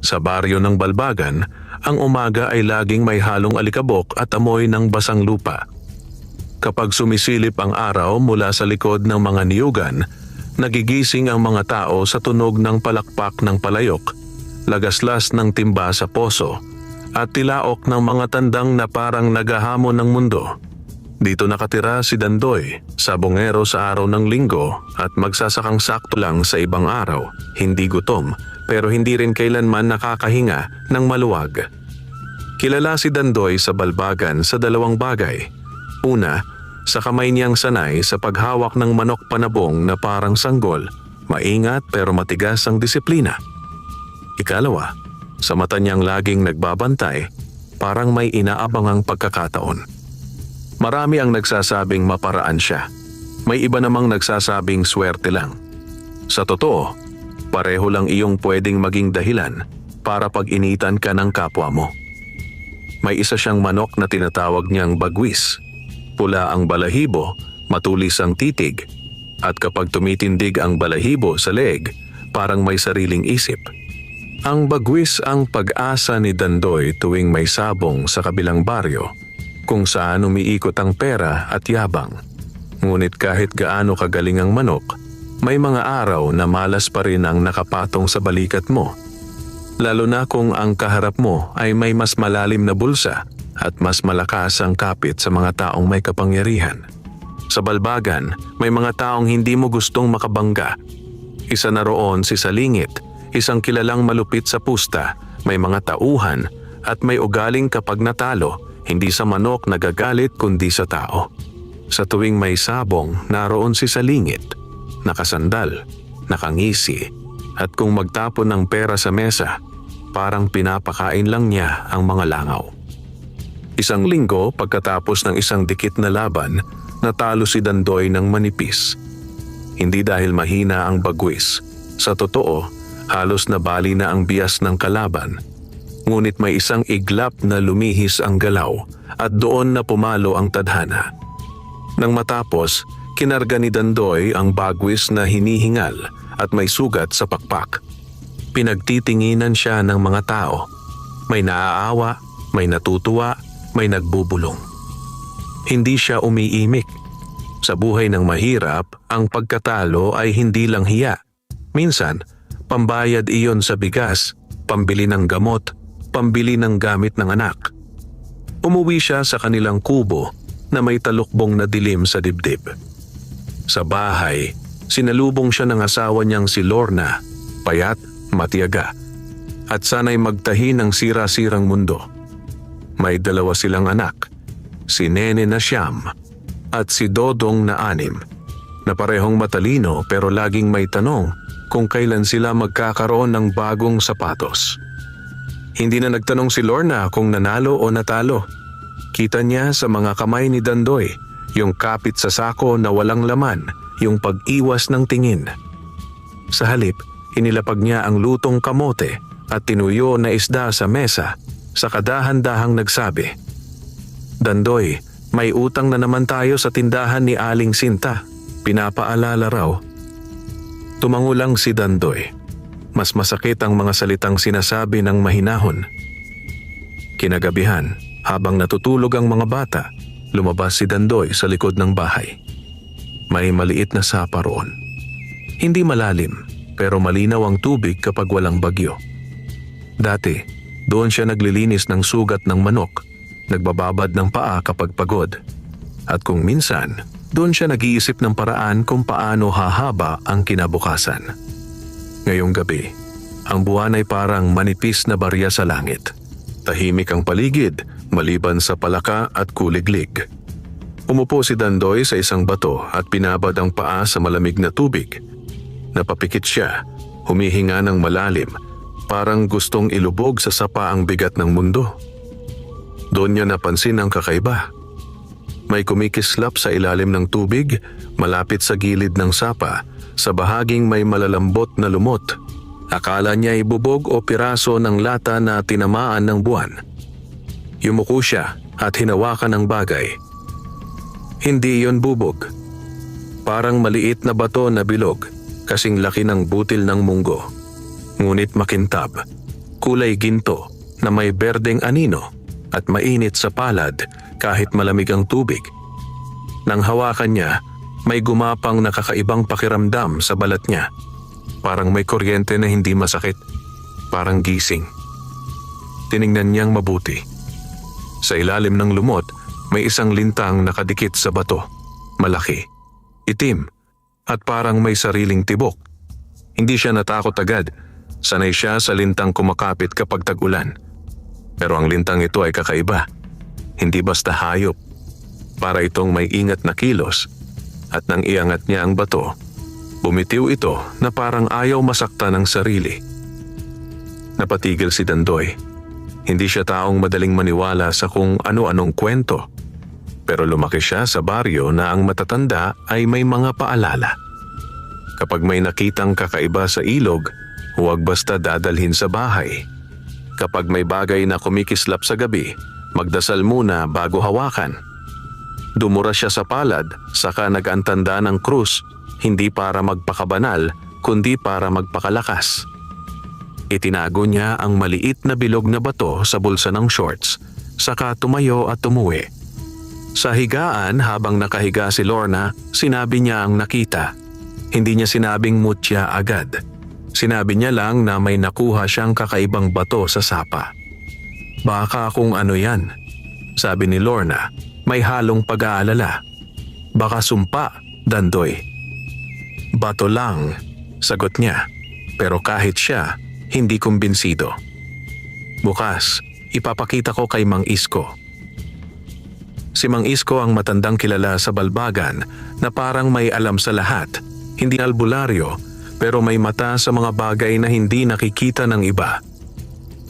Sa baryo ng Balbagan, ang umaga ay laging may halong alikabok at amoy ng basang lupa. Kapag sumisilip ang araw mula sa likod ng mga niyugan, nagigising ang mga tao sa tunog ng palakpak ng palayok, lagaslas ng timba sa poso, at tilaok ng mga tandang na parang naghahamon ng mundo. Dito nakatira si Dandoy, sabongero sa araw ng linggo at magsasakang sakto lang sa ibang araw, hindi gutom pero hindi rin kailanman nakakahinga ng maluwag. Kilala si Dandoy sa Balbagan sa dalawang bagay. Una, sa kamay niyang sanay sa paghawak ng manok panabong na parang sanggol, maingat pero matigas ang disiplina. Ikalawa, sa mata niyang laging nagbabantay, parang may inaabangang pagkakataon. Marami ang nagsasabing maparaan siya. May iba namang nagsasabing swerte lang. Sa totoo, pareho lang iyong pwedeng maging dahilan para pag-initan ka ng kapwa mo. May isa siyang manok na tinatawag niyang bagwis. Pula ang balahibo, matulis ang titig, at kapag tumitindig ang balahibo sa leeg, parang may sariling isip. Ang bagwis ang pag-asa ni Dandoy tuwing may sabong sa kabilang baryo, kung saan umiikot ang pera at yabang. Ngunit kahit gaano kagaling ang manok, may mga araw na malas pa rin ang nakapatong sa balikat mo. Lalo na kung ang kaharap mo ay may mas malalim na bulsa at mas malakas ang kapit sa mga taong may kapangyarihan. Sa Balbagan, may mga taong hindi mo gustong makabangga. Isa na roon si Salingit, isang kilalang malupit sa pusta, may mga tauhan at may ugaling kapag natalo, hindi sa manok nagagalit kundi sa tao. Sa tuwing may sabong, naroon si Salingit, nakasandal, nakangisi, at kung magtapon ng pera sa mesa, parang pinapakain lang niya ang mga langaw. Isang linggo pagkatapos ng isang dikit na laban, natalo si Dandoy ng manipis. Hindi dahil mahina ang bagwis. Sa totoo, halos nabali na ang bias ng kalaban. Ngunit may isang iglap na lumihis ang galaw at doon na pumalo ang tadhana. Nang matapos, kinarga ni Dandoy ang bagwis na hinihingal at may sugat sa pakpak. Pinagtitinginan siya ng mga tao. May naaawa, may natutuwa, may nagbubulong. Hindi siya umiimik. Sa buhay ng mahirap, ang pagkatalo ay hindi lang hiya. Minsan, pambayad iyon sa bigas, pambili ng gamot, pambili ng gamit ng anak. Umuwi siya sa kanilang kubo na may talukbong na dilim sa dibdib. Sa bahay, sinalubong siya ng asawa niyang si Lorna, payat, matiyaga, at sanay magtahi ng sira-sirang mundo. May dalawa silang anak, si Nene na 9 at si Dodong na 6, na parehong matalino pero laging may tanong kung kailan sila magkakaroon ng bagong sapatos. Hindi na nagtanong si Lorna kung nanalo o natalo. Kita niya sa mga kamay ni Dandoy, yung kapit sa sako na walang laman, yung pag-iwas ng tingin. Sa halip, inilapag niya ang lutong kamote at tinuyo na isda sa mesa, sa kadahan-dahang nagsabi, "Dandoy, may utang na naman tayo sa tindahan ni Aling Sinta." Pinapaalala raw. Tumango lang si Dandoy. Mas masakit ang mga salitang sinasabi ng mahinahon. Kinagabihan, habang natutulog ang mga bata, lumabas si Dandoy sa likod ng bahay. May maliit na sapa roon. Hindi malalim, pero malinaw ang tubig kapag walang bagyo. Dati, doon siya naglilinis ng sugat ng manok, nagbababad ng paa kapag pagod. At kung minsan, doon siya nag-iisip ng paraan kung paano hahaba ang kinabukasan. Ngayong gabi, ang buwan ay parang manipis na barya sa langit. Tahimik ang paligid, maliban sa palaka at kuliglig. Umupo si Dandoy sa isang bato at pinabad ang paa sa malamig na tubig. Napapikit siya, humihinga ng malalim, parang gustong ilubog sa sapa ang bigat ng mundo. Doon niya napansin ang kakaiba. May kumikislap sa ilalim ng tubig, malapit sa gilid ng sapa, sa bahaging may malalambot na lumot. Akala niya ay bubog o piraso ng lata na tinamaan ng buwan. Yumuko siya at hinawakan ang bagay. Hindi iyon bubog. Parang maliit na bato na bilog, kasing laki ng butil ng munggo. Ngunit makintab. kulay ginto na may berdeng anino at mainit sa palad kahit malamig ang tubig. Nang hawakan niya, may gumapang nakakaibang pakiramdam sa balat niya. Parang may kuryente na hindi masakit, parang gising. Tiningnan niyang mabuti. Sa ilalim ng lumot, may isang lintang nakadikit sa bato. Malaki, itim, at parang may sariling tibok. Hindi siya natakot agad. Sanay siya sa lintang kumakapit kapag tag-ulan. Pero ang lintang ito ay kakaiba. Hindi basta hayop. Para itong may ingat na kilos. At nang iangat niya ang bato, bumitiw ito na parang ayaw masaktan ng sarili. Napatigil si Dandoy. Hindi siya taong madaling maniwala sa kung ano-anong kwento. Pero lumaki siya sa baryo na ang matatanda ay may mga paalala. Kapag may nakitang kakaiba sa ilog, huwag basta dadalhin sa bahay. Kapag may bagay na kumikislap sa gabi, magdasal muna bago hawakan. Dumura siya sa palad, saka nag-antanda ng krus, hindi para magpakabanal, kundi para magpakalakas. Itinago niya ang maliit na bilog na bato sa bulsa ng shorts, saka tumayo at umuwi. Sa higaan habang nakahiga si Lorna, sinabi niya ang nakita. Hindi niya sinabing mutya agad. Sinabi niya lang na may nakuha siyang kakaibang bato sa sapa. Baka kung ano yan, sabi ni Lorna, may halong pag-aalala. Baka sumpa, Dandoy. Bato lang, sagot niya. Pero kahit siya, hindi kumbinsido. Bukas, ipapakita ko kay Mang Isko. Si Mang Isko ang matandang kilala sa Balbagan na parang may alam sa lahat. Hindi albularyo, pero may mata sa mga bagay na hindi nakikita ng iba.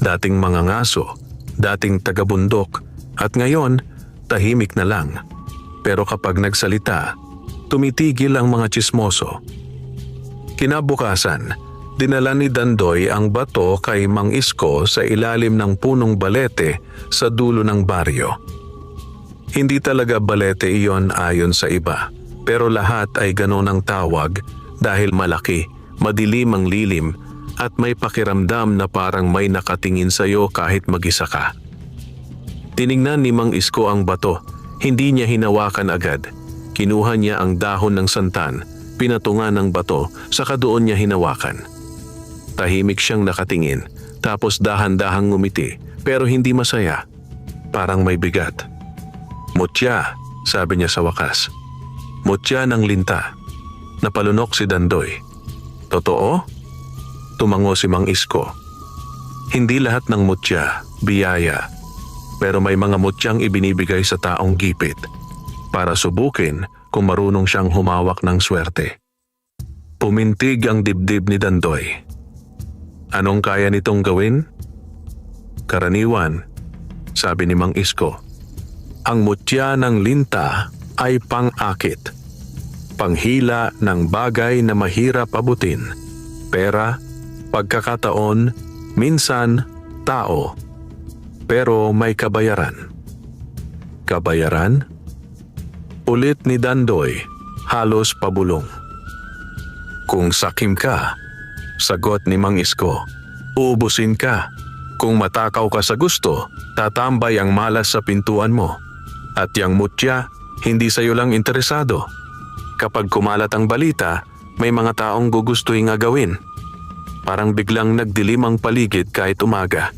Dating mangangaso, dating tagabundok, at ngayon, tahimik na lang. Pero kapag nagsalita, tumitigil ang mga tsismoso. Kinabukasan, dinala ni Dandoy ang bato kay Mang Isko sa ilalim ng punong balete sa dulo ng baryo. Hindi talaga balete iyon ayon sa iba, pero lahat ay ganon ang tawag dahil malaki, madilim ang lilim at may pakiramdam na parang may nakatingin sa'yo kahit mag-isa ka. Tiningnan ni Mang Isko ang bato, hindi niya hinawakan agad. Kinuha niya ang dahon ng santan, pinatungan ng bato, saka doon niya hinawakan. Tahimik siyang nakatingin, tapos dahan-dahang ngumiti, pero hindi masaya. Parang may bigat. Mutya, sabi niya sa wakas. Mutya ng linta. Napalunok si Dandoy. Totoo? Tumango si Mang Isko. Hindi lahat ng mutya, biyaya. Pero may mga mutyang ibinibigay sa taong gipit para subukin kung marunong siyang humawak ng swerte. Pumintig ang dibdib ni Dandoy. Anong kaya nitong gawin? Karaniwan, sabi ni Mang Isko. Ang mutya ng linta ay pang-akit. Panghila ng bagay na mahirap abutin. Pera, pagkakataon, minsan tao. Pero may kabayaran. Kabayaran? Ulit ni Dandoy, halos pabulong. Kung sakim ka, sagot ni Mang Isko, uubusin ka. Kung matakaw ka sa gusto, tatambay ang malas sa pintuan mo. At yang mutya, hindi sa'yo lang interesado. Kapag kumalat ang balita, may mga taong gugustuhin nga gawin. Parang biglang nagdilim ang paligid kahit umaga.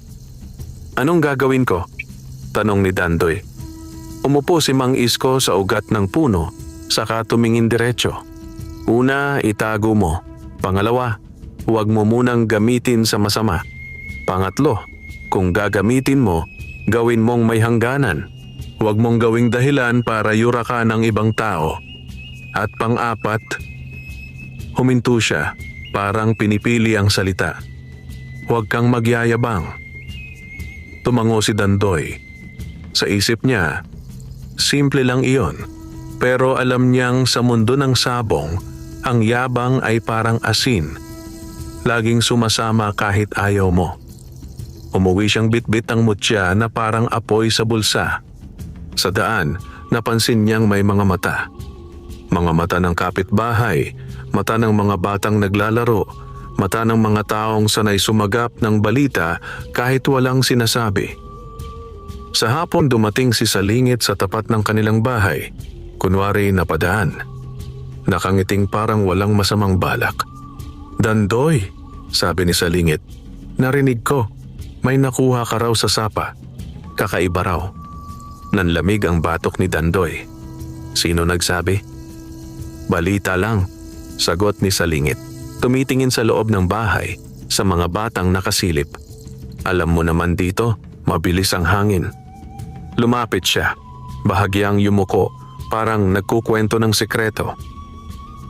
Anong gagawin ko? Tanong ni Dandoy. Umupo si Mang Isko sa ugat ng puno, saka tumingin diretso. Una, itago mo. Pangalawa, huwag mo munang gamitin sa masama. Pangatlo, kung gagamitin mo, gawin mong may hangganan. Huwag mong gawing dahilan para yura ka ng ibang tao. At pang-apat, huminto siya, parang pinipili ang salita. Huwag kang magyayabang. Tumango si Dandoy. Sa isip niya, simple lang iyon. Pero alam niyang sa mundo ng sabong, ang yabang ay parang asin. Laging sumasama kahit ayaw mo. Umuwi siyang bitbit ang mutya na parang apoy sa bulsa. Sa daan, napansin niyang may mga mata. Mga mata ng kapitbahay, mata ng mga batang naglalaro, Mata ng mga taong sanay sumagap ng balita kahit walang sinasabi. Sa hapon dumating si Salingit sa tapat ng kanilang bahay. Kunwari napadaan. Nakangiting parang walang masamang balak. "Dandoy," sabi ni Salingit. "Narinig ko, may nakuha ka raw sa sapa. Kakaiba raw." Nanlamig ang batok ni Dandoy. "Sino nagsabi?" "Balita lang," sagot ni Salingit. Tumitingin sa loob ng bahay sa mga batang nakasilip. "Alam mo naman dito, mabilis ang hangin." Lumapit siya, bahagyang yumuko, parang nagkukwento ng sekreto.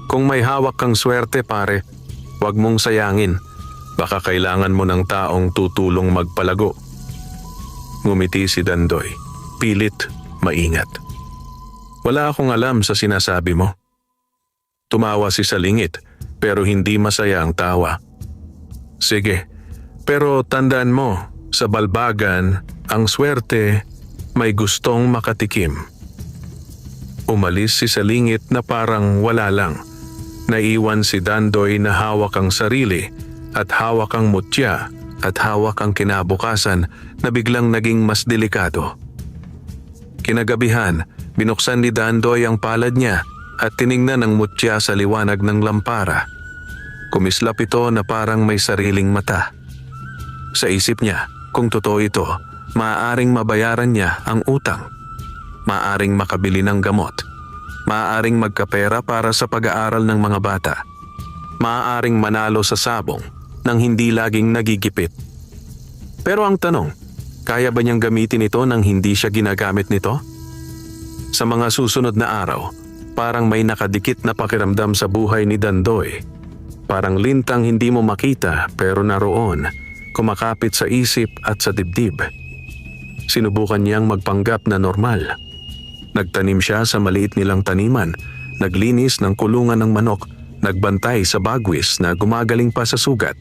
"Kung may hawak kang swerte pare, huwag mong sayangin. Baka kailangan mo ng taong tutulong magpalago." Ngumiti si Dandoy, pilit, maingat. "Wala akong alam sa sinasabi mo." Tumawa si Salingit, pero hindi masaya ang tawa. "Sige, pero tandaan mo, sa balbagan, ang swerte may gustong makatikim." Umalis si Salingit na parang wala lang. Naiwan si Dandoy na hawak ang sarili at hawak ang mutya at hawak ang kinabukasan na biglang naging mas delikado. Kinagabihan, binuksan ni Dandoy ang palad niya at tiningnan ang mutya sa liwanag ng lampara. Kumislap ito na parang may sariling mata. Sa isip niya, kung totoo ito, maaaring mabayaran niya ang utang. Maaaring makabili ng gamot. Maaaring magkapera para sa pag-aaral ng mga bata. Maaaring manalo sa sabong nang hindi laging nagigipit. Pero ang tanong, kaya ba niyang gamitin ito nang hindi siya ginagamit nito? Sa mga susunod na araw, parang may nakadikit na pakiramdam sa buhay ni Dandoy. Parang lintang hindi mo makita pero naroon, kumakapit sa isip at sa dibdib. Sinubukan niyang magpanggap na normal. Nagtanim siya sa maliit nilang taniman, naglinis ng kulungan ng manok, nagbantay sa bagwis na gumagaling pa sa sugat.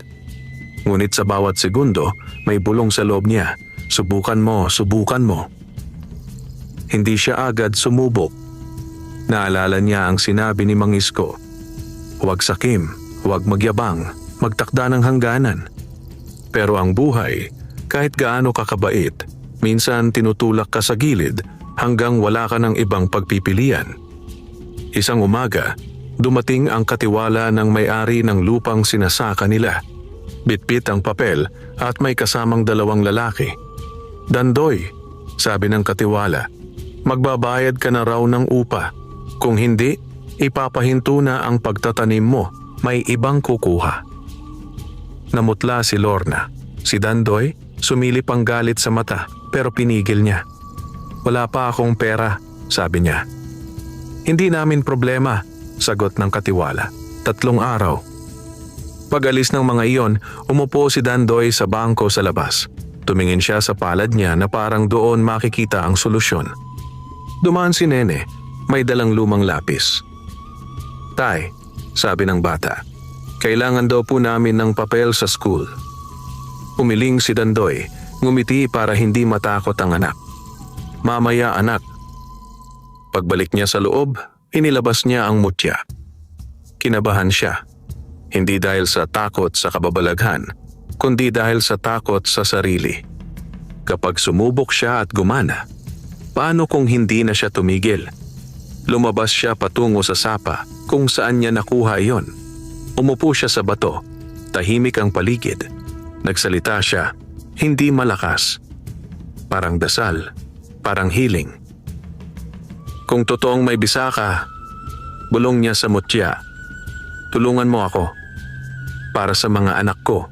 Ngunit sa bawat segundo, may bulong sa loob niya. Subukan mo, subukan mo. Hindi siya agad sumubok. Naalala niya ang sinabi ni Mang Isko. Huwag sakim, huwag magyabang, magtakda ng hangganan. Pero ang buhay, kahit gaano kakabait, minsan tinutulak ka sa gilid hanggang wala ka ng ibang pagpipilian. Isang umaga, dumating ang katiwala ng may-ari ng lupang sinasaka nila. Bitbit ang papel at may kasamang dalawang lalaki. Dandoy, sabi ng katiwala, magbabayad ka na raw ng upa. Kung hindi, ipapahinto na ang pagtatanim mo, may ibang kukuha. Namutla si Lorna. Si Dandoy, sumilip ang galit sa mata pero pinigil niya. Wala pa akong pera, sabi niya. Hindi namin problema, sagot ng katiwala. 3 araw. Pag-alis ng mga iyon, umupo si Dandoy sa bangko sa labas. Tumingin siya sa palad niya na parang doon makikita ang solusyon. Dumaan si Nene, may dalang lumang lapis. Tay, sabi ng bata, kailangan daw po namin ng papel sa school. Umiling si Dandoy, ngumiti para hindi matakot ang anak. Mamaya anak. Pagbalik niya sa loob, inilabas niya ang mutya. Kinabahan siya. Hindi dahil sa takot sa kababalaghan, kundi dahil sa takot sa sarili. Kapag sumubok siya at gumana, paano kung hindi na siya tumigil? Lumabas siya patungo sa sapa kung saan niya nakuha iyon. Umupo siya sa bato, tahimik ang paligid. Nagsalita siya, hindi malakas. Parang dasal, parang hiling. Kung totoong may bisa ka, bulong niya sa mutya, tulungan mo ako. Para sa mga anak ko.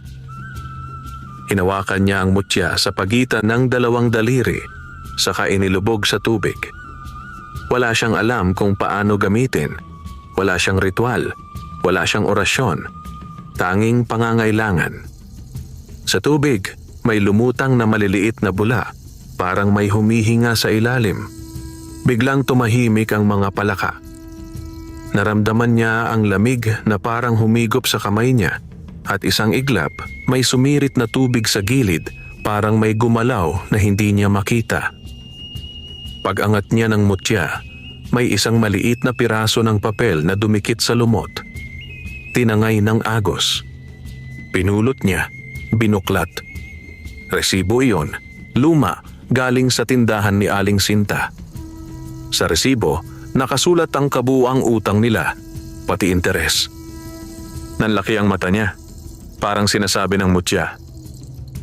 Hinawakan niya ang mutya sa pagitan ng 2 daliri, saka inilubog sa tubig. Wala siyang alam kung paano gamitin. Wala siyang ritual. Wala siyang orasyon. Tanging pangangailangan. Sa tubig, may lumutang na maliliit na bula, parang may humihinga sa ilalim. Biglang tumahimik ang mga palaka. Naramdaman niya ang lamig na parang humigop sa kamay niya. At isang iglap, may sumirit na tubig sa gilid, parang may gumalaw na hindi niya makita. Pag-angat niya ng mutya, may isang maliit na piraso ng papel na dumikit sa lumot. Tinangay ng agos. Pinulot niya, binuklat. Resibo iyon, luma, galing sa tindahan ni Aling Sinta. Sa resibo, nakasulat ang kabuuang utang nila, pati interes. Nanlaki ang mata niya, parang sinasabi ng mutya.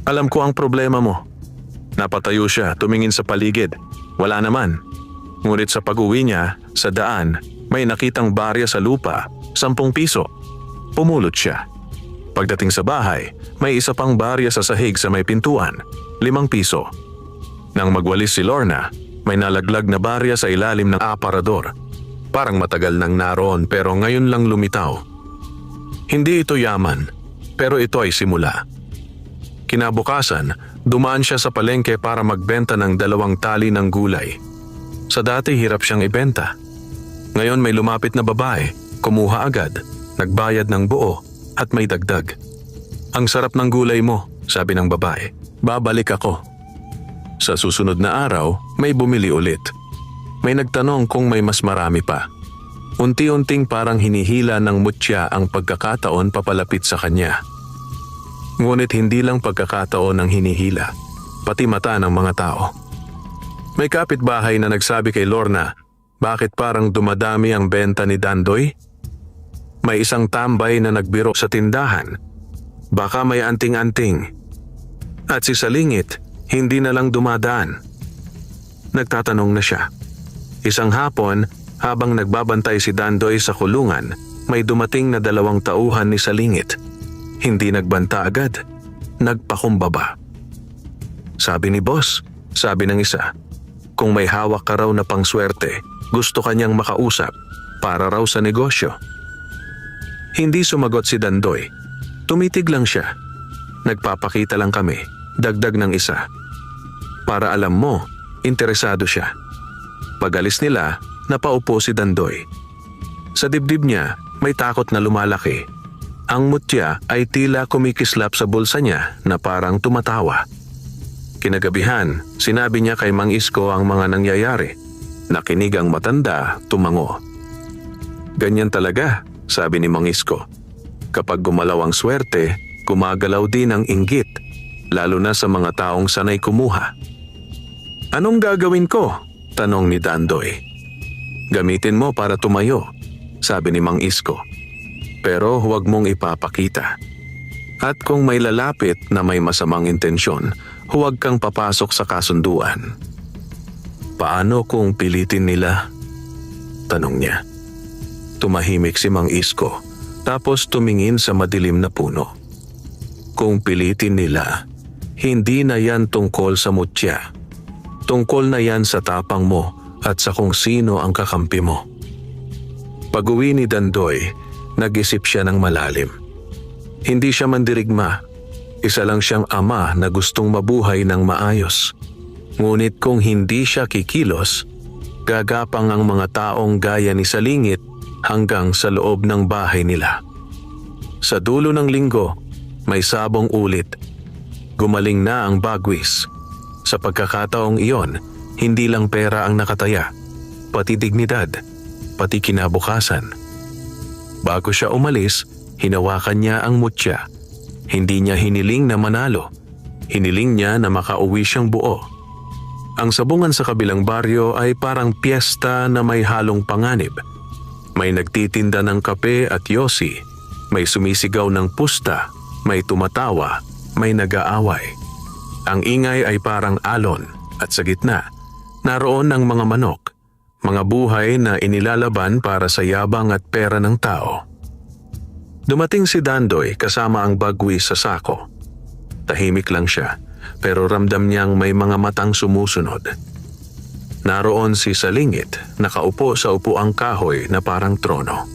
Alam ko ang problema mo. Napatayo siya, tumingin sa paligid. Wala naman. Ngunit sa pag-uwi niya, sa daan, may nakitang barya sa lupa, 10 piso. Pumulot siya. Pagdating sa bahay, may isa pang barya sa sahig sa may pintuan, 5 piso. Nang magwalis si Lorna, may nalaglag na barya sa ilalim ng aparador. Parang matagal nang naroon pero ngayon lang lumitaw. Hindi ito yaman, pero ito ay simula. Kinabukasan, dumaan siya sa palengke para magbenta ng 2 tali ng gulay. Sa dati hirap siyang ibenta. Ngayon may lumapit na babae, kumuha agad, nagbayad ng buo at may dagdag. Ang sarap ng gulay mo, sabi ng babae. Babalik ako. Sa susunod na araw, may bumili ulit. May nagtanong kung may mas marami pa. Unti-unting parang hinihila ng mutya ang pagkakataon papalapit sa kanya. Ngunit hindi lang pagkakataon ang hinihila, pati mata ng mga tao. May kapitbahay na nagsabi kay Lorna, bakit parang dumadami ang benta ni Dandoy? May isang tambay na nagbiro sa tindahan. Baka may anting-anting. At si Salingit, hindi na lang dumadaan. Nagtatanong na siya. Isang hapon, habang nagbabantay si Dandoy sa kulungan, may dumating na 2 tauhan ni Salingit. Hindi nagbanta agad, nagpakumbaba. Sabi ni boss, sabi ng isa, kung may hawak ka raw na pangswerte, gusto kanyang makausap para raw sa negosyo. Hindi sumagot si Dandoy. Tumitig lang siya. Nagpapakita lang kami, dagdag ng isa. Para alam mo, interesado siya. Pag-alis nila, napaupo si Dandoy. Sa dibdib niya, may takot na lumalaki. Ang mutya ay tila kumikislap sa bulsa niya na parang tumatawa. Kinagabihan, sinabi niya kay Mang Isko ang mga nangyayari. Nakinig ang matanda, tumango. Ganyan talaga, sabi ni Mang Isko. Kapag gumalaw ang swerte, gumagalaw din ang inggit, lalo na sa mga taong sanay kumuha. Anong gagawin ko? Tanong ni Dandoy. Gamitin mo para tumayo, sabi ni Mang Isko. Pero huwag mong ipapakita. At kung may lalapit na may masamang intensyon, huwag kang papasok sa kasunduan. Paano kung pilitin nila? Tanong niya. Tumahimik si Mang Isko, tapos tumingin sa madilim na puno. Kung pilitin nila, hindi na yan tungkol sa mutya. Tungkol na yan sa tapang mo at sa kung sino ang kakampi mo. Pag-uwi ni Dandoy, nag-isip siya ng malalim. Hindi siya mandirigma. Isa lang siyang ama na gustong mabuhay ng maayos. Ngunit kung hindi siya kikilos, gagapang ang mga taong gaya ni Salingit hanggang sa loob ng bahay nila. Sa dulo ng linggo, may sabong ulit. Gumaling na ang bagwis. Sa pagkakataong iyon, hindi lang pera ang nakataya, pati dignidad, pati kinabukasan. Bago siya umalis, hinawakan niya ang mutya. Hindi niya hiniling na manalo. Hiniling niya na makauwi siyang buo. Ang sabungan sa kabilang baryo ay parang piyesta na may halong panganib. May nagtitinda ng kape at yosi. May sumisigaw ng pusta. May tumatawa. May nag-aaway. Ang ingay ay parang alon at sa gitna, naroon ang mga manok. Mga buhay na inilalaban para sa yabang at pera ng tao. Dumating si Dandoy kasama ang bagwis sa sako. Tahimik lang siya, pero ramdam niyang may mga matang sumusunod. Naroon si Salingit, nakaupo sa upuang kahoy na parang trono.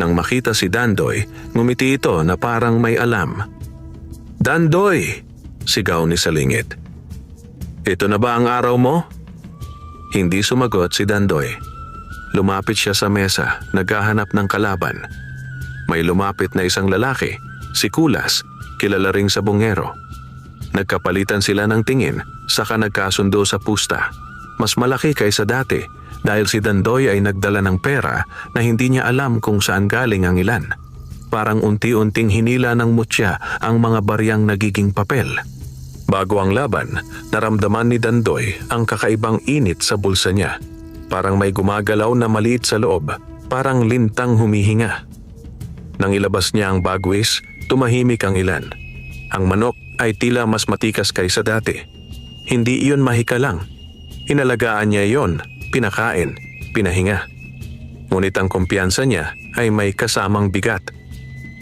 Nang makita si Dandoy, ngumiti ito na parang may alam. "Dandoy!" sigaw ni Salingit. "Ito na ba ang araw mo?" Hindi sumagot si Dandoy. Lumapit siya sa mesa, naghahanap ng kalaban. May lumapit na isang lalaki, si Kulas, kilala ring sa bungero. Nagkapalitan sila ng tingin, saka nagkasundo sa pusta. Mas malaki kaysa dati dahil si Dandoy ay nagdala ng pera na hindi niya alam kung saan galing ang ilan. parang unti-unting hinila ng mutya ang mga baryang nagiging papel. Bago ang laban, naramdaman ni Dandoy ang kakaibang init sa bulsa niya. Parang may gumagalaw na maliit sa loob, parang lintang humihinga. Nang ilabas niya ang bagwis, tumahimik ang ilan. Ang manok ay tila mas matikas kaysa dati. Hindi iyon mahika lang. Inalagaan niya iyon, pinakain, pinahinga. Ngunit ang kumpiyansa niya ay may kasamang bigat.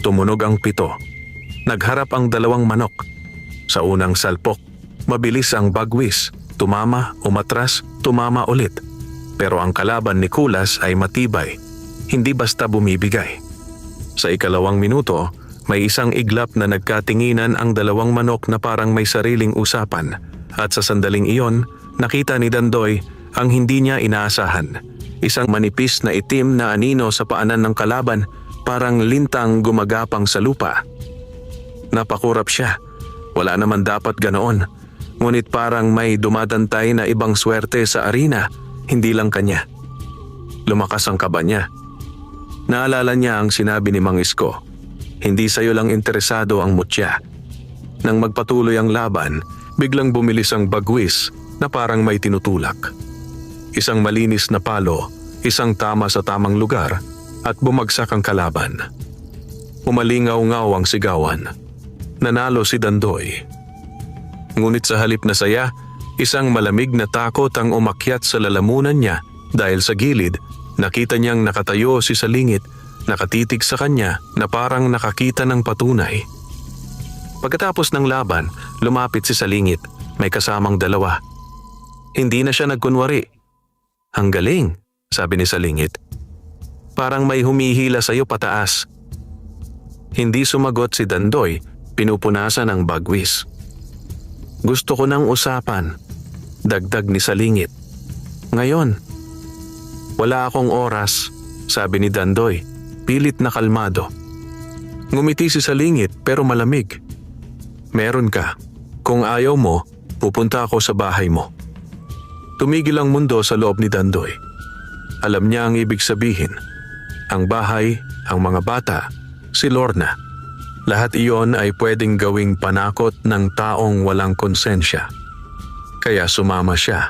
Tumunog ang pito. Nagharap ang dalawang manok. Sa unang salpok, mabilis ang bagwis. Tumama, umatras, tumama ulit. Pero ang kalaban ni Kulas ay matibay. Hindi basta bumibigay. Sa ikalawang minuto, may isang iglap na nagkatinginan ang dalawang manok na parang may sariling usapan. At sa sandaling iyon, nakita ni Dandoy ang hindi niya inaasahan. Isang manipis na itim na anino sa paanan ng kalaban, parang lintang gumagapang sa lupa. Napakurap siya. Wala naman dapat ganoon. Ngunit parang may dumadantay na ibang swerte sa arena, hindi lang kanya. Lumakas ang kaba niya. Naalala niya ang sinabi ni Mang Isko, hindi sa'yo lang interesado ang mutya. Nang magpatuloy ang laban, biglang bumilis ang bagwis na parang may tinutulak. Isang malinis na palo, isang tama sa tamang lugar at bumagsak ang kalaban. Umalingaw-ngaw ang sigawan. Nanalo si Dandoy. Ngunit sa halip na saya, isang malamig na takot ang umakyat sa lalamunan niya dahil sa gilid, nakita niyang nakatayo si Salingit, nakatitig sa kanya na parang nakakita ng patunay. Pagkatapos ng laban, lumapit si Salingit, may kasamang dalawa. Hindi na siya nagkunwari. Ang galing, sabi ni Salingit. Parang may humihila sa'yo pataas. Hindi sumagot si Dandoy, pinupunasan ang bagwis. Gusto ko ng usapan, dagdag ni Salingit. Ngayon, wala akong oras, sabi ni Dandoy, pilit na kalmado. Ngumiti si Salingit pero malamig. Meron ka. Kung ayaw mo, pupunta ako sa bahay mo. Tumigil ang mundo sa loob ni Dandoy. Alam niya ang ibig sabihin. Ang bahay, ang mga bata, si Lorna. Lahat iyon ay pwedeng gawing panakot ng taong walang konsensya. Kaya sumama siya,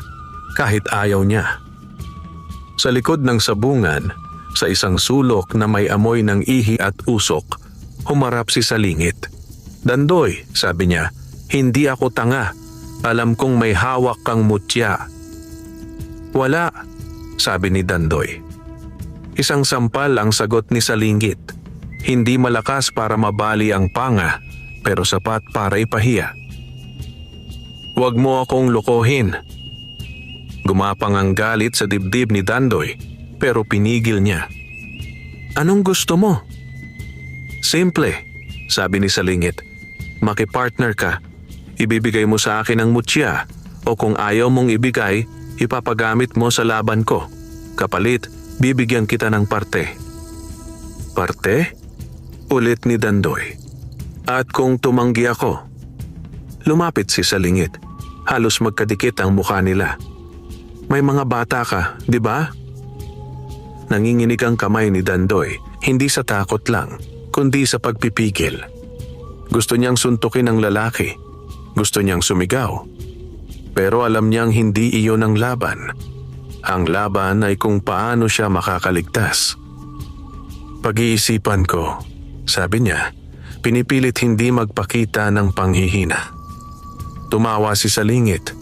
kahit ayaw niya. Sa likod ng sabungan, sa isang sulok na may amoy ng ihi at usok, humarap si Salingit. Dandoy, sabi niya, hindi ako tanga. Alam kong may hawak kang mutya. Wala, sabi ni Dandoy. Isang sampal ang sagot ni Salingit. Hindi malakas para mabali ang panga, pero sapat para ipahiya. Huwag mo akong lokohin. Gumapang ang galit sa dibdib ni Dandoy, pero pinigil niya. Anong gusto mo? Simple, sabi ni Salingit. Makipartner ka. Ibibigay mo sa akin ang mutya, o kung ayaw mong ibigay, ipapagamit mo sa laban ko. Kapalit, bibigyan kita ng parte. Parte? Ulit ni Dandoy. At kung tumanggi ako? Lumapit si Salingit. Halos magkadikit ang mukha nila. May mga bata ka, di ba? Nanginginig ang kamay ni Dandoy, hindi sa takot lang, kundi sa pagpipigil. Gusto niyang suntukin ang lalaki. Gusto niyang sumigaw. Pero alam niyang hindi iyon ang laban. Ang laban ay kung paano siya makakaligtas. Pag-iisipan ko, sabi niya, pinipilit hindi magpakita ng panghihina. Tumawa si Salingit.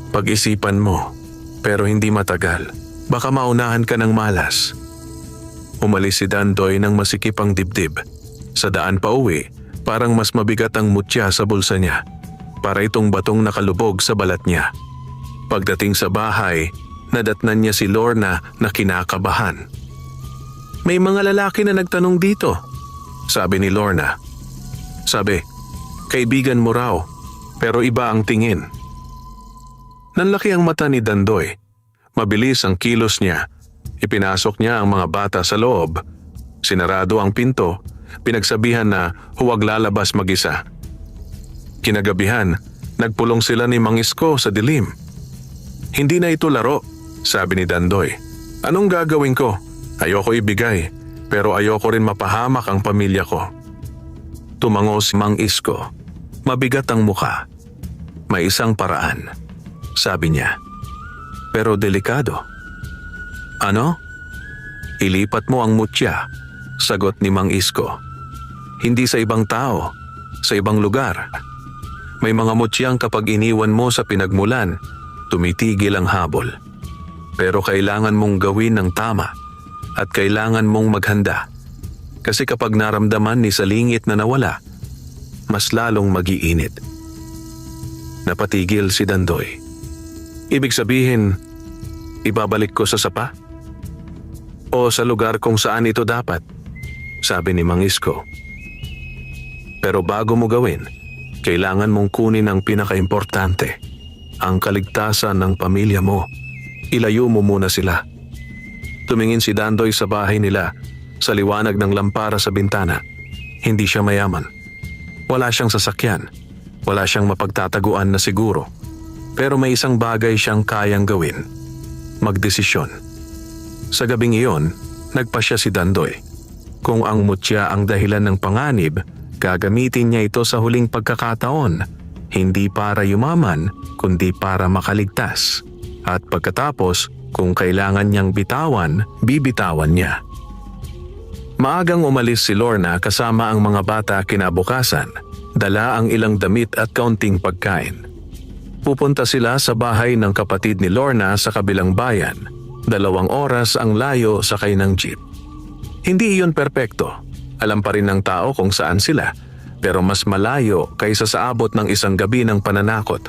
Pag-isipan mo, pero hindi matagal. Baka maunahan ka ng malas. Umalis si Dandoy ng masikip ang dibdib. Sa daan pa uwi, parang mas mabigat ang mutya sa bulsa niya. Para itong batong nakalubog sa balat niya. Pagdating sa bahay, nadatnan niya si Lorna na kinakabahan. May mga lalaki na nagtanong dito, sabi ni Lorna. Sabi, kaibigan mo raw, pero iba ang tingin. Nanlaki ang mata ni Dandoy. Mabilis ang kilos niya. Ipinasok niya ang mga bata sa loob. Sinarado ang pinto. Pinagsabihan na huwag lalabas mag-isa. Kinagabihan, nagpulong sila ni Mang Isko sa dilim. Hindi na ito laro, sabi ni Dandoy. Anong gagawin ko? Ayoko ibigay. Pero ayoko rin mapahamak ang pamilya ko. Tumango si Mang Isko. Mabigat ang muka. May isang paraan, sabi niya. Pero delikado. Ano? Ilipat mo ang mutya, sagot ni Mang Isko. Hindi sa ibang tao, sa ibang lugar. May mga mutyang kapag iniwan mo sa pinagmulan, tumitigil ang habol. Pero kailangan mong gawin ng tama at kailangan mong maghanda. Kasi kapag naramdaman ni Salingit na nawala, mas lalong mag-iinit. Napatigil si Dandoy. Ibig sabihin, ibabalik ko sa sapa? O sa lugar kung saan ito dapat? Sabi ni Mang Isko. Pero bago mo gawin, kailangan mong kunin ang pinakaimportante, ang kaligtasan ng pamilya mo. Ilayo mo muna sila. Tumingin si Dandoy sa bahay nila, sa liwanag ng lampara sa bintana. Hindi siya mayaman. Wala siyang sasakyan. Wala siyang mapagtataguan na siguro. Pero may isang bagay siyang kayang gawin. Magdesisyon. Sa gabing iyon, nagpasya si Dandoy. Kung ang mutya ang dahilan ng panganib, gagamitin niya ito sa huling pagkakataon. Hindi para yumaman, kundi para makaligtas. At pagkatapos, kung kailangan niyang bitawan, bibitawan niya. Maagang umalis si Lorna kasama ang mga bata kinabukasan. Dala ang ilang damit at kaunting pagkain. Pupunta sila sa bahay ng kapatid ni Lorna sa kabilang bayan. 2 oras ang layo sakay ng jeep. Hindi iyon perpekto. Alam pa rin ng tao kung saan sila, pero mas malayo kaysa sa abot ng isang gabi ng pananakot.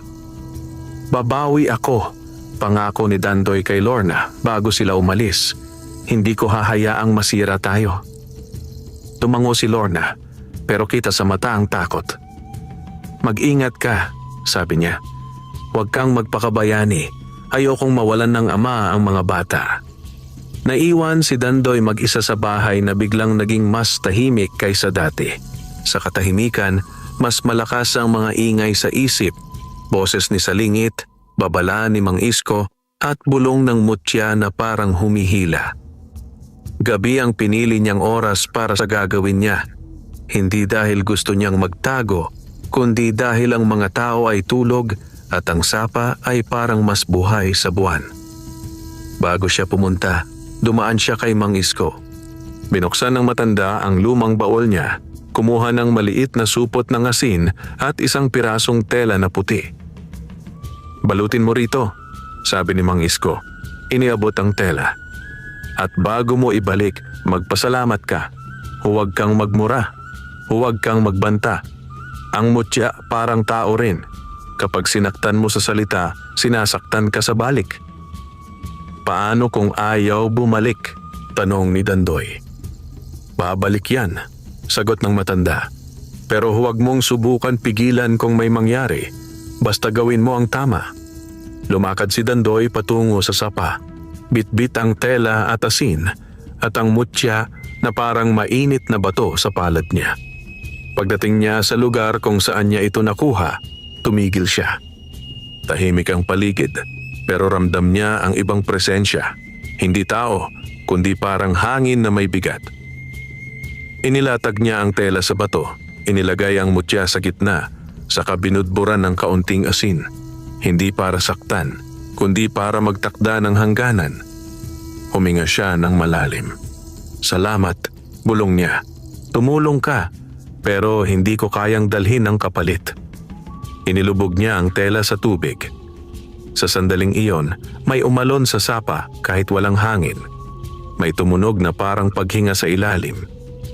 Babawi ako, pangako ni Dandoy kay Lorna bago sila umalis. Hindi ko hahayaang masira tayo. Tumango si Lorna, pero kita sa mata ang takot. Mag-ingat ka, sabi niya. Huwag kang magpakabayani. Ayokong mawalan ng ama ang mga bata. Naiwan si Dandoy mag-isa sa bahay na biglang naging mas tahimik kaysa dati. Sa katahimikan, mas malakas ang mga ingay sa isip, boses ni Salingit, babala ni Mang Isko, at bulong ng mutya na parang humihila. Gabi ang pinili niyang oras para sa gagawin niya. Hindi dahil gusto niyang magtago, kundi dahil ang mga tao ay tulog at ang sapa ay parang mas buhay sa buwan. Bago siya pumunta, dumaan siya kay Mang Isko. Binuksan ng matanda ang lumang baol niya, kumuha ng maliit na supot ng asin at isang pirasong tela na puti. Balutin mo rito, sabi ni Mang Isko. Iniabot ang tela. At bago mo ibalik, magpasalamat ka. Huwag kang magmura. Huwag kang magbanta. Ang mutya parang tao rin. Kapag sinaktan mo sa salita, sinasaktan ka sa balik. Paano kung ayaw bumalik? Tanong ni Dandoy. Babalik yan, sagot ng matanda. Pero huwag mong subukan pigilan kung may mangyari. Basta gawin mo ang tama. Lumakad si Dandoy patungo sa sapa. Bitbit ang tela at asin at ang mutya na parang mainit na bato sa palad niya. Pagdating niya sa lugar kung saan niya ito nakuha, tumigil siya. Tahimik ang paligid, pero ramdam niya ang ibang presensya. Hindi tao, kundi parang hangin na may bigat. Inilatag niya ang tela sa bato, inilagay ang mutya sa gitna, saka binudburan ng kaunting asin. Hindi para saktan, kundi para magtakda ng hangganan. Huminga siya ng malalim. Salamat, bulong niya. Tumulong ka, pero hindi ko kayang dalhin ang kapalit. Inilubog niya ang tela sa tubig. Sa sandaling iyon, may umalon sa sapa kahit walang hangin. May tumunog na parang paghinga sa ilalim.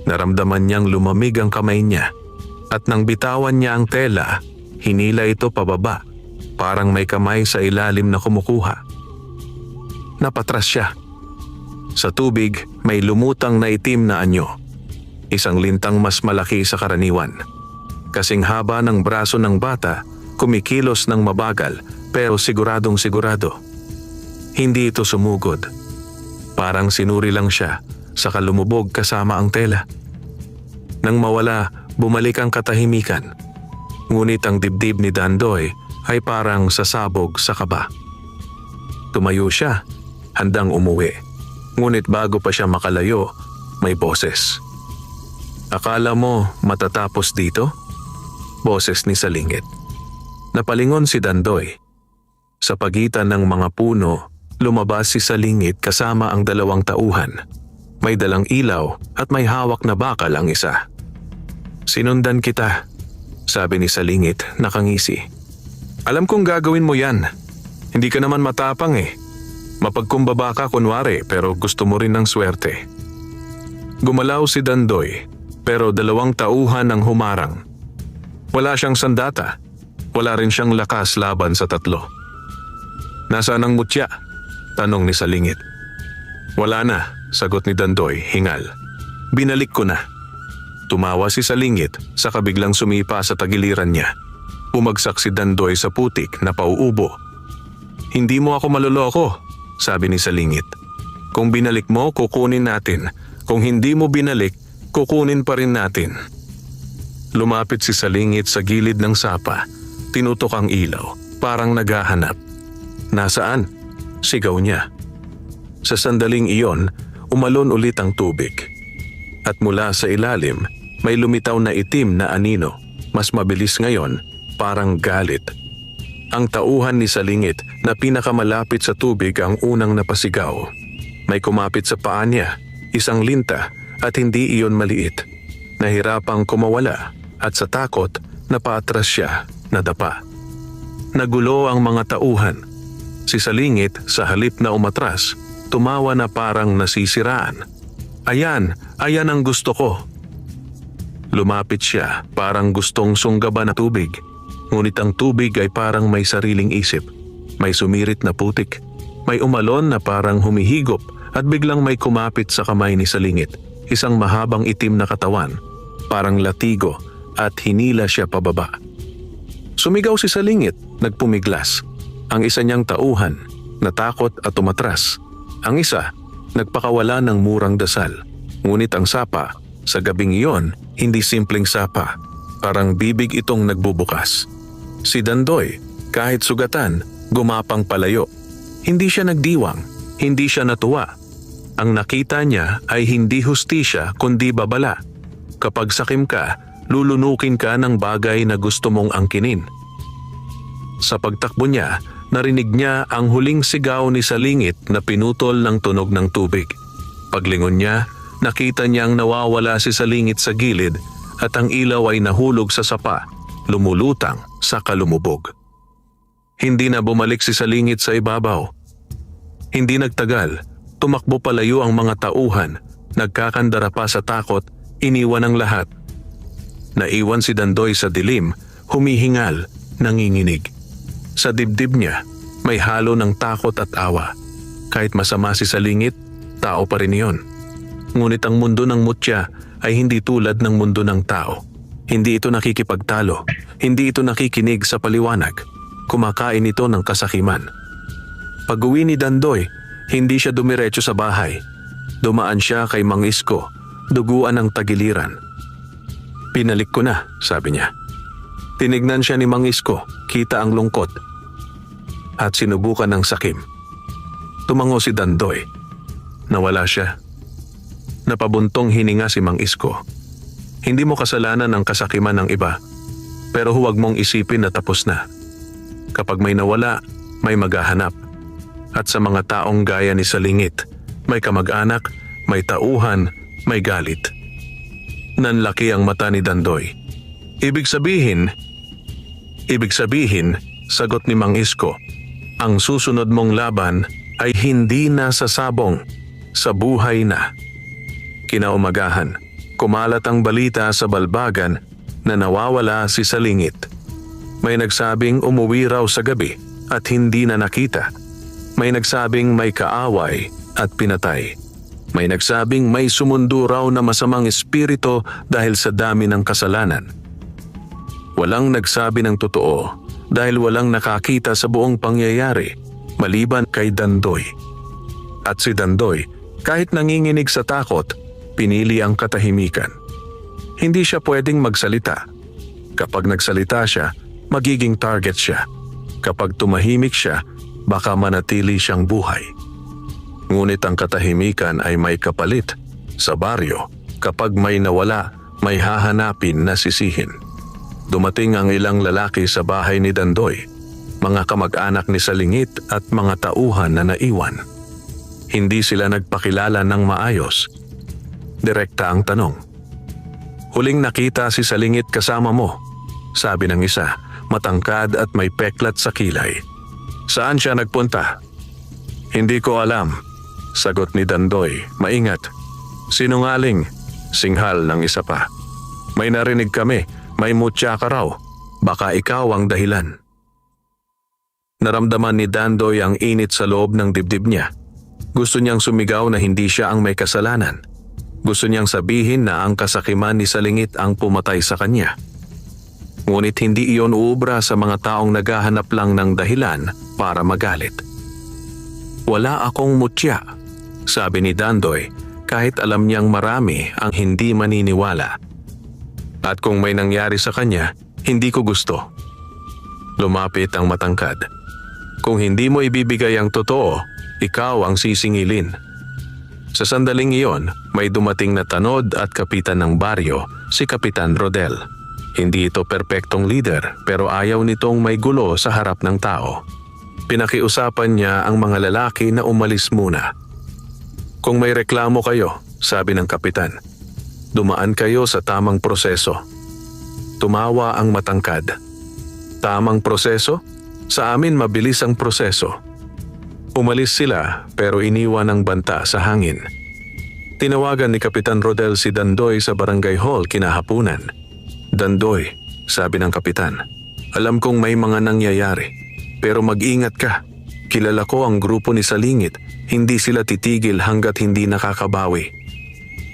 Naramdaman niyang lumamig ang kamay niya. At nang bitawan niya ang tela, hinila ito pababa. Parang may kamay sa ilalim na kumukuha. Napatras siya. Sa tubig, may lumutang na itim na anyo. Isang lintang mas malaki sa karaniwan. Kasing haba ng braso ng bata, kumikilos ng mabagal pero siguradong sigurado. Hindi ito sumugod. Parang sinuri lang siya, saka lumubog kasama ang tela. Nang mawala, bumalik ang katahimikan. Ngunit ang dibdib ni Dandoy ay parang sasabog sa kaba. Tumayo siya, handang umuwi. Ngunit bago pa siya makalayo, may boses. Akala mo matatapos dito? Boses ni Salingit. Napalingon si Dandoy. Sa pagitan ng mga puno, lumabas si Salingit kasama ang 2 tauhan. May dalang ilaw at may hawak na bakal ang isa. Sinundan kita, sabi ni Salingit nakangisi. Alam kong gagawin mo yan. Hindi ka naman matapang eh. Mapagkumbaba ka kunwari pero gusto mo rin ng swerte. Gumalaw si Dandoy pero 2 tauhan ang humarang. Wala siyang sandata. Wala rin siyang lakas laban sa 3. Nasaan ang mutya? Tanong ni Salingit. Wala na, sagot ni Dandoy, hingal. Binalik ko na. Tumawa si Salingit saka biglang sumipa sa tagiliran niya. Bumagsak si Dandoy sa putik na pauubo. Hindi mo ako maloloko, sabi ni Salingit. Kung binalik mo, kukunin natin. Kung hindi mo binalik, kukunin pa rin natin. Lumapit si Salingit sa gilid ng sapa. Tinutok ang ilaw, parang naghahanap. Nasaan? Sigaw niya. Sa sandaling iyon, umalon ulit ang tubig. At mula sa ilalim, may lumitaw na itim na anino. Mas mabilis ngayon, parang galit. Ang tauhan ni Salingit na pinakamalapit sa tubig ang unang napasigaw. May kumapit sa paa niya, isang linta at hindi iyon maliit. Nahirapang kumawala at sa takot napaatras siya, nadapa. Nagulo ang mga tauhan. Si Salingit sa halip na umatras, tumawa na parang nasisiraan. Ayan ang gusto ko. Lumapit siya, parang gustong sunggaban na tubig. Ngunit ang tubig ay parang may sariling isip. May sumirit na putik. May umalon na parang humihigop at biglang may kumapit sa kamay ni Salingit. Isang mahabang itim na katawan, parang latigo at hinila siya pababa. Sumigaw si Salingit, nagpumiglas. Ang isa niyang tauhan, natakot at umatras. Ang isa, nagpakawala ng murang dasal. Ngunit ang sapa, sa gabing iyon, hindi simpleng sapa. Parang bibig itong nagbubukas. Si Dandoy, kahit sugatan, gumapang palayo. Hindi siya nagdiwang, hindi siya natuwa. Ang nakita niya ay hindi hustisya kundi babala. Kapag sakim ka, lulunukin ka ng bagay na gusto mong angkinin. Sa pagtakbo niya, narinig niya ang huling sigaw ni Salingit na pinutol ng tunog ng tubig. Paglingon niya, nakita niyang nawawala si Salingit sa gilid at ang ilaw ay nahulog sa sapa, lumulutang sa kalumubog. Hindi na bumalik si Salingit sa ibabaw. Hindi nagtagal, tumakbo palayo ang mga tauhan, nagkakandara pa sa takot, iniwan ang lahat. Naiwan si Dandoy sa dilim, humihingal, nanginginig. Sa dibdib niya, may halo ng takot at awa. Kahit masama si Salingit, tao pa rin iyon. Ngunit ang mundo ng mutya ay hindi tulad ng mundo ng tao. Hindi ito nakikipagtalo, hindi ito nakikinig sa paliwanag. Kumakain ito ng kasakiman. Pag-uwi ni Dandoy, hindi siya dumiretso sa bahay. Dumaan siya kay Mang Isko, duguan ng tagiliran. Pinalik ko na, sabi niya. Tinignan siya ni Mang Isko, kita ang lungkot. At sinubukan ng sakim. Tumango si Dandoy. Nawala siya. Napabuntong hininga si Mang Isko. Hindi mo kasalanan ang kasakiman ng iba, pero huwag mong isipin na tapos na. Kapag may nawala, may maghahanap. At sa mga taong gaya ni Salingit, may kamag-anak, may tauhan, may galit. Nanlaki ang mata ni Dandoy. Ibig sabihin, sagot ni Mang Isko, ang susunod mong laban ay hindi na sa sabong, sa buhay na. Kinaumagahan, kumalat ang balita sa Balbagan na nawawala si Salingit. May nagsabing umuwi raw sa gabi at hindi na nakita. May nagsabing may kaaway at pinatay. May nagsabing may sumundo raw na masamang espiritu dahil sa dami ng kasalanan. Walang nagsabi ng totoo dahil walang nakakita sa buong pangyayari maliban kay Dandoy. At si Dandoy, kahit nanginginig sa takot, pinili ang katahimikan. Hindi siya pwedeng magsalita. Kapag nagsalita siya, magiging target siya. Kapag tumahimik siya, baka manatili siyang buhay. Ngunit ang katahimikan ay may kapalit, Sa baryo, kapag may nawala, may hahanapin na sisihin. Dumating ang ilang lalaki sa bahay ni Dandoy, mga kamag-anak ni Salingit at mga tauhan na naiwan. Hindi sila nagpakilala ng maayos. Direkta ang tanong. "Huling nakita si Salingit kasama mo," sabi ng isa, matangkad at may peklat sa kilay. "Saan siya nagpunta?" "Hindi ko alam," sagot ni Dandoy, maingat. "Sinungaling," singhal ng isa pa. "May narinig kami, may mutya ka raw. Baka ikaw ang dahilan." Naramdaman ni Dandoy ang init sa loob ng dibdib niya. Gusto niyang sumigaw na hindi siya ang may kasalanan. Gusto niyang sabihin na ang kasakiman ni Salingit ang pumatay sa kanya. Ngunit hindi iyon uubra sa mga taong naghahanap lang ng dahilan para magalit. "Wala akong mutya," sabi ni Dandoy, kahit alam niyang marami ang hindi maniniwala. "At kung may nangyari sa kanya, hindi ko gusto." Lumapit ang matangkad. "Kung hindi mo ibibigay ang totoo, ikaw ang sisingilin." Sa sandaling iyon, may dumating na tanod at kapitan ng baryo, si Kapitan Rodel. Hindi ito perpektong leader, pero ayaw nitong may gulo sa harap ng tao. Pinakiusapan niya ang mga lalaki na umalis muna. "Kung may reklamo kayo," sabi ng kapitan, "dumaan kayo sa tamang proseso." Tumawa ang matangkad. "Tamang proseso? Sa amin mabilis ang proseso." Umalis sila pero iniwan ang banta sa hangin. Tinawagan ni Kapitan Rodel si Dandoy sa barangay hall kinahapunan. "Dandoy," sabi ng kapitan, "alam kong may mga nangyayari, pero mag-ingat ka. Kilala ko ang grupo ni Salingit, hindi sila titigil hanggat hindi nakakabawi."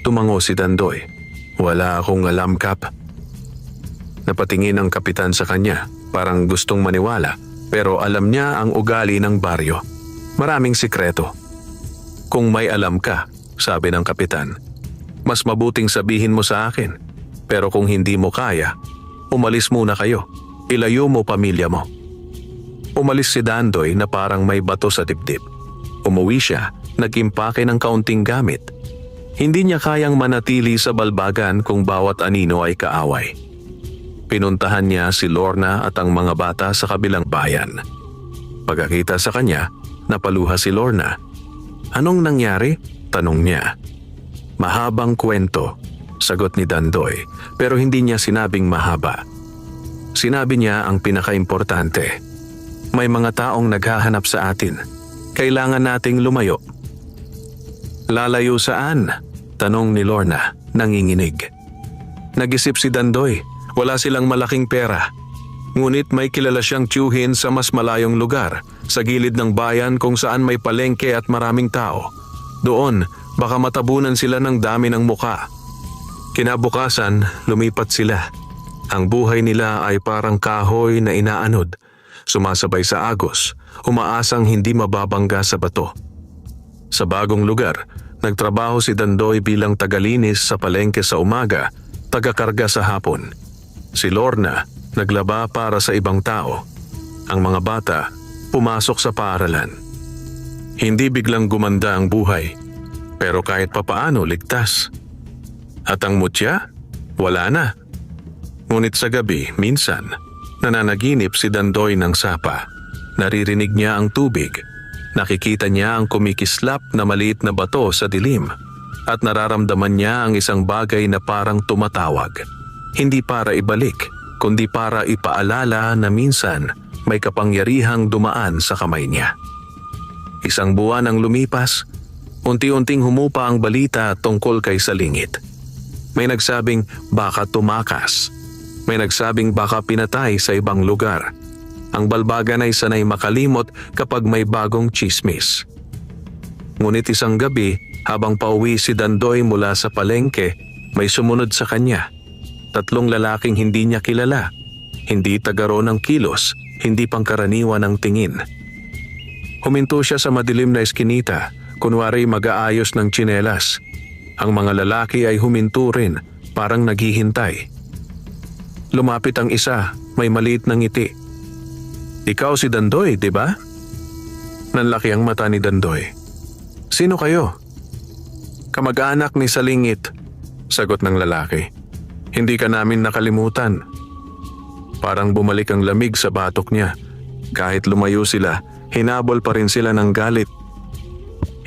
Tumango si Dandoy. "Wala akong alam, Kap." Napatingin ang kapitan sa kanya, parang gustong maniwala, pero alam niya ang ugali ng baryo. Maraming sikreto. "Kung may alam ka," sabi ng kapitan, "mas mabuting sabihin mo sa akin. Pero kung hindi mo kaya, umalis muna kayo. Ilayo mo pamilya mo." Umalis si Dandoy na parang may bato sa dibdib. Umuwi siya, nag-impake ng kaunting gamit. Hindi niya kayang manatili sa balbagan kung bawat anino ay kaaway. Pinuntahan niya si Lorna at ang mga bata sa kabilang bayan. Pagkakita sa kanya, napaluha si Lorna. "Anong nangyari?" tanong niya. "Mahabang kwento," sagot ni Dandoy, pero hindi niya sinabing mahaba. Sinabi niya ang pinakaimportante. "May mga taong naghahanap sa atin. Kailangan nating lumayo." "Lalayo saan?" tanong ni Lorna, nanginginig. Nag-isip si Dandoy, wala silang malaking pera. Ngunit may kilala siyang tiyuhin sa mas malayong lugar, sa gilid ng bayan kung saan may palengke at maraming tao. Doon, baka matabunan sila ng dami ng muka. Kinabukasan, lumipat sila. Ang buhay nila ay parang kahoy na inaanod, sumasabay sa agos, umaasang hindi mababangga sa bato. Sa bagong lugar, nagtrabaho si Dandoy bilang tagalinis sa palengke sa umaga, tagakarga sa hapon. Si Lorna, naglaba para sa ibang tao. Ang mga bata, pumasok sa paaralan. Hindi biglang gumanda ang buhay, pero kahit papaano ligtas. At ang mutya? Wala na. Ngunit sa gabi, minsan, nananaginip si Dandoy ng sapa. Naririnig niya ang tubig. Nakikita niya ang kumikislap na maliit na bato sa dilim. At nararamdaman niya ang isang bagay na parang tumatawag. Hindi para ibalik, kundi para ipaalala na minsan may kapangyarihang dumaan sa kamay niya. Isang buwan ang lumipas, unti-unting humupa ang balita tungkol kay Salingit. May nagsabing baka tumakas. May nagsabing baka pinatay sa ibang lugar. Ang balbagan ay sanay makalimot kapag may bagong tsismis. Ngunit isang gabi, habang pauwi si Dandoy mula sa palengke, may sumunod sa kanya. 3 lalaking hindi niya kilala. Hindi tagaro ng kilos, hindi pangkaraniwan ng tingin. Huminto siya sa madilim na eskinita, kunwari mag-aayos ng tsinelas. Ang mga lalaki ay huminto rin, parang naghihintay. Lumapit ang isa, may maliit na ngiti. "Ikaw si Dandoy, di ba?" Nanlaki ang mata ni Dandoy. "Sino kayo?" Kamag-anak ni Salingit, sagot ng lalaki. Hindi ka namin nakalimutan. Parang bumalik ang lamig sa batok niya. Kahit lumayo sila, hinabol pa rin sila ng galit.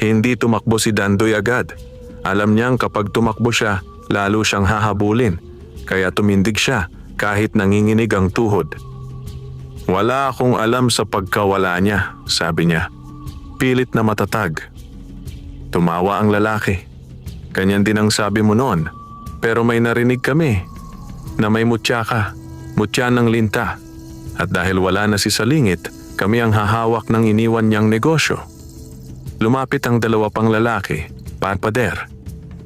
Hindi tumakbo si Dandoy agad. Alam niyang kapag tumakbo siya, lalo siyang hahabulin. Kaya tumindig siya kahit nanginginig ang tuhod. Wala akong alam sa pagkawala niya, sabi niya. Pilit na matatag. Tumawa ang lalaki. Ganyan din ang sabi mo noon. Pero may narinig kami na may mutya ka. Mutya ng linta. At dahil wala na si Salingit, kami ang hahawak ng iniwan niyang negosyo. Lumapit ang dalawa pang lalaki, pader.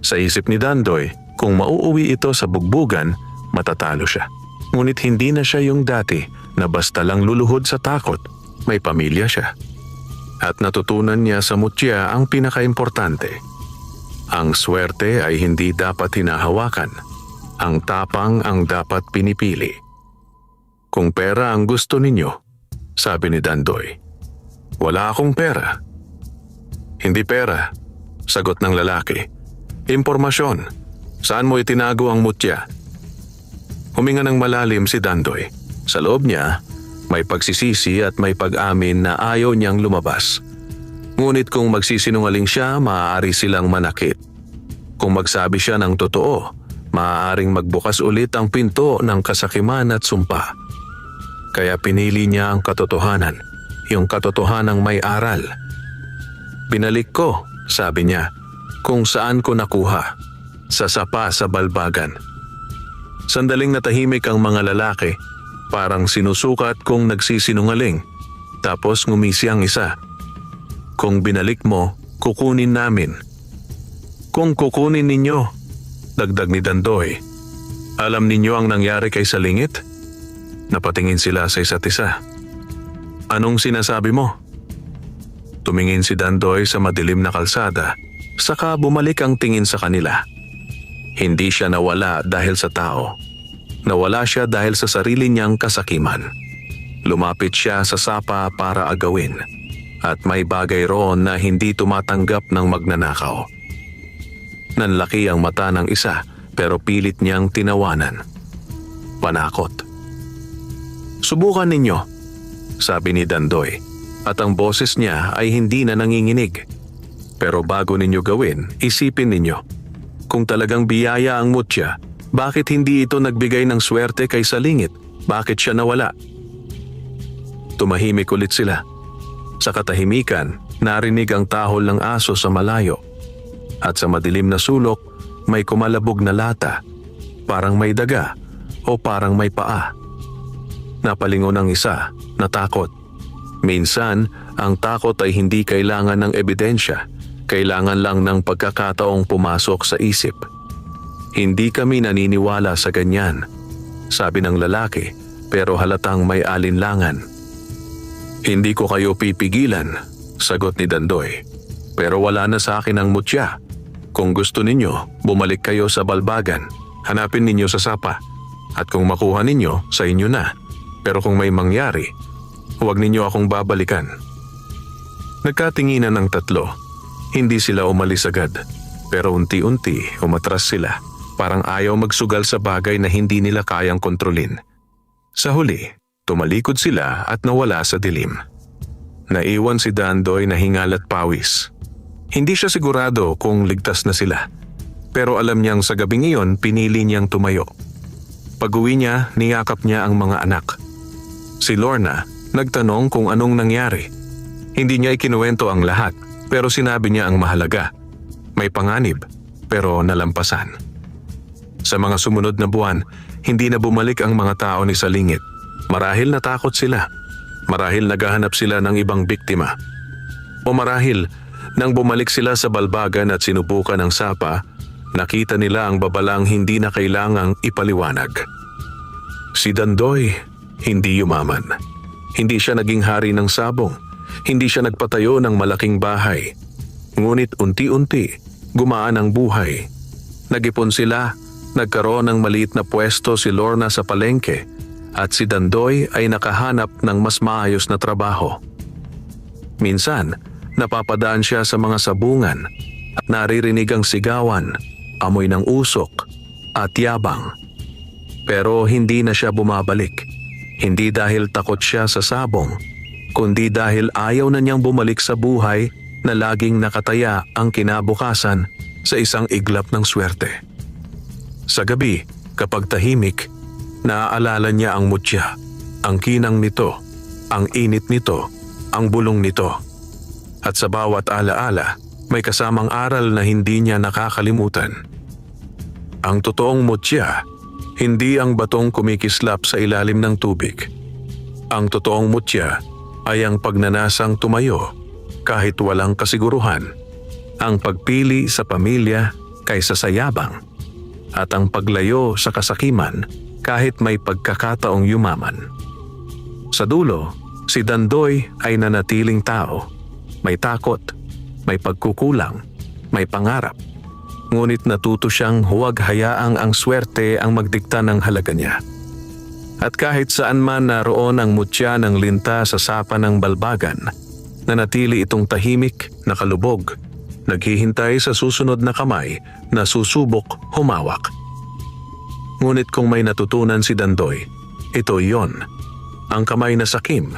Sa isip ni Dandoy, kung mauuwi ito sa bugbugan, matatalo siya. Ngunit hindi na siya yung dati na basta lang luluhod sa takot. May pamilya siya. At natutunan niya sa mutya ang pinakaimportante. Ang swerte ay hindi dapat hinahawakan. Ang tapang ang dapat pinipili. Kung pera ang gusto ninyo, sabi ni Dandoy. Wala akong pera. Hindi pera, sagot ng lalaki. Impormasyon. Saan mo itinago ang mutya? Huminga ng malalim si Dandoy. Sa loob niya, may pagsisisi at may pag-amin na ayaw niyang lumabas. Ngunit kung magsisinungaling siya, maaari silang manakit. Kung magsabi siya ng totoo, maaaring magbukas ulit ang pinto ng kasakiman at sumpa. Kaya pinili niya ang katotohanan, yung katotohanang may aral. Binalik ko, sabi niya, kung saan ko nakuha, sa sapa sa balbagan. Sandaling natahimik ang mga lalaki, parang sinusukat kung nagsisinungaling, tapos ngumisi ang isa. Kung binalik mo, kukunin namin. Kung kukunin ninyo, dagdag ni Dandoy. Alam ninyo ang nangyari kay Salingit? Napatingin sila sa isa't isa. Anong sinasabi mo? Tumingin si Dandoy sa madilim na kalsada, saka bumalik ang tingin sa kanila. Hindi siya nawala dahil sa tao. Nawala siya dahil sa sarili niyang kasakiman. Lumapit siya sa sapa para agawin. At may bagay roon na hindi tumatanggap ng magnanakaw. Nanlaki ang mata ng isa pero pilit niyang tinawanan. Panakot. Subukan ninyo, sabi ni Dandoy, at ang boses niya ay hindi na nanginginig. Pero bago ninyo gawin, isipin ninyo, kung talagang biyaya ang mutya, bakit hindi ito nagbigay ng swerte kay Salingit? Bakit siya nawala? Tumahimik ulit sila. Sa katahimikan, narinig ang tahol ng aso sa malayo. At sa madilim na sulok, may kumalabog na lata, parang may daga o parang may paa. Napalingon ang isa, natakot. Minsan, ang takot ay hindi kailangan ng ebidensya, kailangan lang ng pagkakataong pumasok sa isip. Hindi kami naniniwala sa ganyan, sabi ng lalaki, pero halatang may alinlangan. Hindi ko kayo pipigilan, sagot ni Dandoy. Pero wala na sa akin ang mutya. Kung gusto ninyo, bumalik kayo sa balbagan. Hanapin ninyo sa sapa. At kung makuha ninyo, sa inyo na. Pero kung may mangyari, huwag ninyo akong babalikan. Nagkatinginan ang tatlo. Hindi sila umalis agad. Pero unti-unti umatras sila. Parang ayaw magsugal sa bagay na hindi nila kayang kontrolin. Sa huli, tumalikod sila at nawala sa dilim. Naiwan si Dandoy na hingal at pawis. Hindi siya sigurado kung ligtas na sila. Pero alam niyang sa gabing iyon pinili niyang tumayo. Pag-uwi niya, niyakap niya ang mga anak. Si Lorna nagtanong kung anong nangyari. Hindi niya ikinuwento ang lahat, pero sinabi niya ang mahalaga. May panganib, pero nalampasan. Sa mga sumunod na buwan, hindi na bumalik ang mga tao ni Salingit. Marahil natakot sila. Marahil naghahanap sila ng ibang biktima. O marahil, nang bumalik sila sa balbagan at sinubukan ang sapa, nakita nila ang babalang hindi na kailangang ipaliwanag. Si Dandoy, hindi yumaman. Hindi siya naging hari ng sabong. Hindi siya nagpatayo ng malaking bahay. Ngunit unti-unti, gumaan ang buhay. Nag-ipon sila, nagkaroon ng maliit na pwesto si Lorna sa palengke at si Dandoy ay nakahanap ng mas maayos na trabaho. Minsan, napapadaan siya sa mga sabungan at naririnig ang sigawan, amoy ng usok at yabang. Pero hindi na siya bumabalik. Hindi dahil takot siya sa sabong, kundi dahil ayaw na niyang bumalik sa buhay na laging nakataya ang kinabukasan sa isang iglap ng swerte. Sa gabi, kapag tahimik, naaalala niya ang mutya, ang kinang nito, ang init nito, ang bulong nito. At sa bawat alaala, may kasamang aral na hindi niya nakakalimutan. Ang totoong mutya, hindi ang batong kumikislap sa ilalim ng tubig. Ang totoong mutya ay ang pagnanasang tumayo kahit walang kasiguruhan, ang pagpili sa pamilya kaysa sa yabang, at ang paglayo sa kasakiman kahit may pagkakataong yumaman. Sa dulo, si Dandoy ay nanatiling tao. May takot, may pagkukulang, may pangarap. Ngunit natuto siyang huwag hayaang ang swerte ang magdikta ng halaga niya. At kahit saan man naroon ang mutya ng linta sa sapa ng balbagan, nanatili itong tahimik, nakalubog, naghihintay sa susunod na kamay na susubok humawak. Ngunit kung may natutunan si Dandoy, ito iyon. Ang kamay na sakim,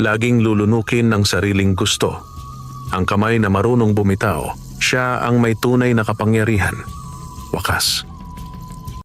laging lulunukin ng sariling gusto. Ang kamay na marunong bumitaw, siya ang may tunay na kapangyarihan. Wakas.